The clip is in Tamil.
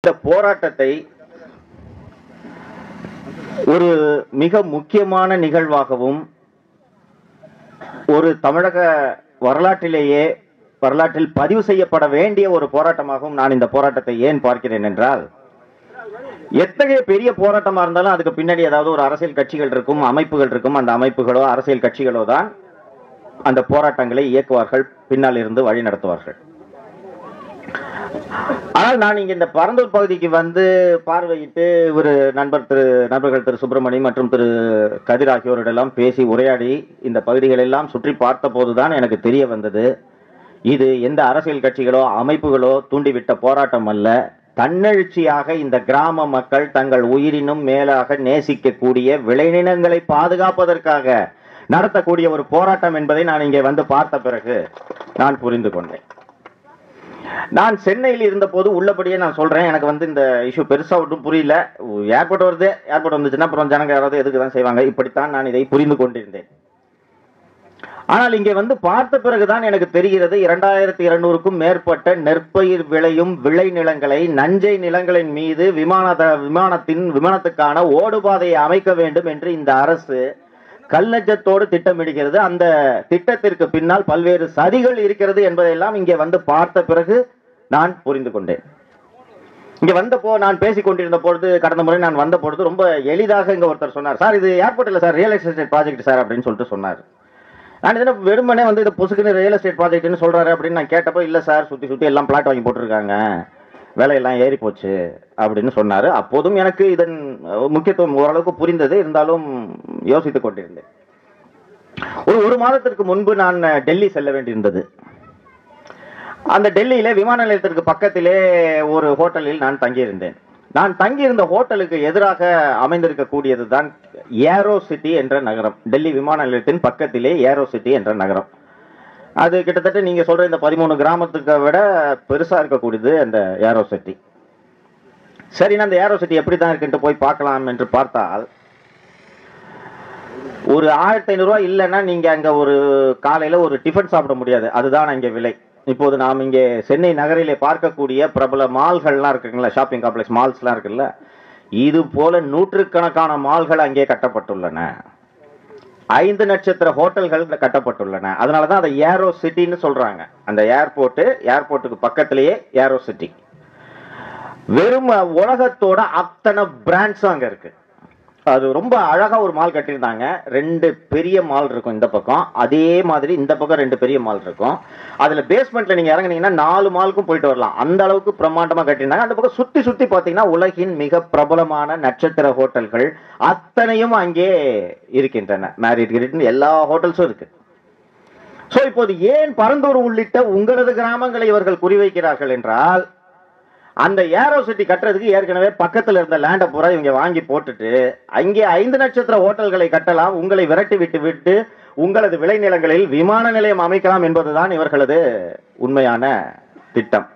இந்த போராட்டத்தை ஒரு மிக முக்கியமான நிகழ்வாகவும் ஒரு தமிழக வரலாற்றில் பதிவு செய்யப்பட வேண்டிய ஒரு போராட்டமாகவும் நான் இந்த போராட்டத்தை ஏன் பார்க்கிறேன் என்றால், எத்தகைய பெரிய போராட்டமா இருந்தாலும் அதுக்கு பின்னாடி ஏதாவது ஒரு அரசியல் கட்சிகள் இருக்கும், அமைப்புகள் இருக்கும். அந்த அமைப்புகளோ அரசியல் கட்சிகளோ தான் அந்த போராட்டங்களை இயக்குவார்கள், பின்னால் இருந்து வழி நடத்துவார்கள். ஆனால் நான் இங்க இந்த பரந்தூர் பகுதிக்கு வந்து பார்வையிட்டு ஒரு நண்பர்கள் திரு சுப்பிரமணியம் மற்றும் திரு கதிர் ஆகியோரிடெல்லாம் பேசி உரையாடி இந்த பகுதிகளெல்லாம் சுற்றி பார்த்த போதுதான் எனக்கு தெரிய வந்தது, இது எந்த அரசியல் கட்சிகளோ அமைப்புகளோ தூண்டிவிட்ட போராட்டம் அல்ல. தன்னெழுச்சியாக இந்த கிராம மக்கள் தங்கள் உயிரினும் மேலாக நேசிக்கக்கூடிய விளைநிலங்களை பாதுகாப்பதற்காக நடத்தக்கூடிய ஒரு போராட்டம் என்பதை நான் இங்கே வந்து பார்த்த பிறகு நான் புரிந்து கொண்டேன். நான் சென்னையில் இருந்த போது உள்ளபடியே நான் சொல்றேன், எனக்கு வந்து இந்த இஷ்யூ பெருசா ஒன்றும் புரியல. ஏர்போர்ட் வந்துச்சுன்னா அப்புறம் ஜனங்க யாராவது எதுக்கு தான் செய்வாங்க, இப்படித்தான் நான் இதை புரிந்து கொண்டிருந்தேன். ஆனால் இங்கே வந்து பார்த்த பிறகுதான் எனக்கு தெரிகிறது, 2200க்கும் மேற்பட்ட நெற்பயிர் விளையும் விளைநிலங்களை, நஞ்சை நிலங்களின் மீது விமானத்துக்கான ஓடுபாதையை அமைக்க வேண்டும் என்று இந்த அரசு கல்நெஞ்சத்தோடு திட்டமிடுகிறது. அந்த திட்டத்திற்கு பின்னால் பல்வேறு சதிகள் இருக்கிறது என்பதையெல்லாம் இங்கே வந்து பார்த்த பிறகு நான் புரிந்து கொண்டேன். இங்க வந்தப்போ நான் பேசிக் கொண்டிருந்த பொழுது, கடந்த முறை நான் வந்த பொழுது ரொம்ப எளிதாக இங்க ஒருத்தர் சொன்னார், சார் இது ஏர்போர்ட் இல்ல sir, real estate project sir அப்படின்னு சொல்லிட்டு சொன்னார். நான் இதெல்லாம் வெறுமனே வந்து இதை பொசுக்குன்னு ரியல் எஸ்டேட் ப்ராஜெக்ட்னு சொல்றாரு அப்படின்னு நான் கேட்டப்போ, இல்ல சார் சுத்தி எல்லாம் பிளாட் வாங்கி போட்டிருக்காங்க, விலையெல்லாம் ஏறி போச்சு அப்படின்னு சொன்னாரு. அப்போதும் எனக்கு இதன் முக்கியத்துவம் ஓரளவுக்கு புரிந்தது, இருந்தாலும் யோசித்துக் கொண்டிருந்தேன். ஒரு மாதத்திற்கு முன்பு நான் டெல்லி செல்ல வேண்டியிருந்தது. அந்த டெல்லியில விமான நிலையத்திற்கு பக்கத்திலே ஒரு ஹோட்டலில் நான் தங்கியிருந்தேன். நான் தங்கியிருந்த ஹோட்டலுக்கு எதிராக அமைந்திருக்கக்கூடியதுதான் ஏரோ சிட்டி என்ற நகரம். டெல்லி விமான நிலையத்தின் பக்கத்திலே ஏரோ சிட்டி என்ற நகரம். அது கிட்டத்தட்ட நீங்க சொல்ற இந்த 13 கிராமத்துக்கு விட பெருசா இருக்கக்கூடியது அந்த ஏரோ சிட்டி. சரி, நான் அந்த ஏரோ சிட்டி எப்படிதான் இருக்குன்ட்டு போய் பார்க்கலாம் என்று பார்த்தால், ஒரு 1500 ரூபாய் இல்லைன்னா நீங்க அங்க ஒரு காலையில ஒரு டிஃபன் சாப்பிட முடியாது. அதுதான் அங்கே விலை. இப்போது நாம் இங்கே சென்னை நகரிலே பார்க்கக்கூடிய பிரபல மால்கள்லாம் இருக்குங்களா, ஷாப்பிங் காம்ப்ளெக்ஸ் மால்ஸ்லாம் இருக்குல்ல, இது போல நூற்றுக்கணக்கான மால்கள் அங்கே கட்டப்பட்டுள்ளன. 5 நட்சத்திர ஹோட்டல்கள் கட்டப்பட்டுள்ளன. அதனாலதான் அதை ஏரோ சிட்டின்னு சொல்றாங்க. அந்த ஏர்போர்ட்டுக்கு பக்கத்திலேயே ஏரோ சிட்டி. வெறும் உலகத்தோட அத்தனை பிராண்ட்ஸும் அங்க இருக்கு. அது ரொம்ப அழகா ஒரு மால் கட்டியிருந்தாங்க. 2 பெரிய மால் இருக்கும் இந்த பக்கம், அதே மாதிரி இந்த பக்கம் 2 பெரிய மால் இருக்கும். அதுல பேஸ்மெண்ட்ல நீங்க இறங்குனீங்கன்னா 4 மாலுக்கும் போயிட்டு வரலாம், அந்த அளவுக்கு பிரம்மாண்டமா கட்டியிருந்தாங்க. அந்த பக்கம் சுத்தி பாத்தீங்கன்னா உலகின் மிக பிரபலமான நட்சத்திர ஹோட்டல்கள் அத்தனையும் அங்கே இருக்கின்றன. மேரிட் கிரிட் எல்லா ஹோட்டல்ஸும் இருக்கு. சோ இப்போது ஏன் பரந்தூர் உள்ளிட்ட உங்களது கிராமங்களை இவர்கள் குறிவைக்கிறார்கள் என்றால், அந்த ஏரோ சிட்டி கட்டுறதுக்கு ஏற்கனவே பக்கத்தில் இருந்த லேண்ட பூரா இவங்க வாங்கி போட்டுட்டு அங்கே 5 நட்சத்திர ஹோட்டல்களை கட்டலாம், உங்களை விரட்டி விட்டு உங்களது விளைநிலங்களில் விமான நிலையம் அமைக்கலாம் என்பதுதான் இவர்களது உண்மையான திட்டம்.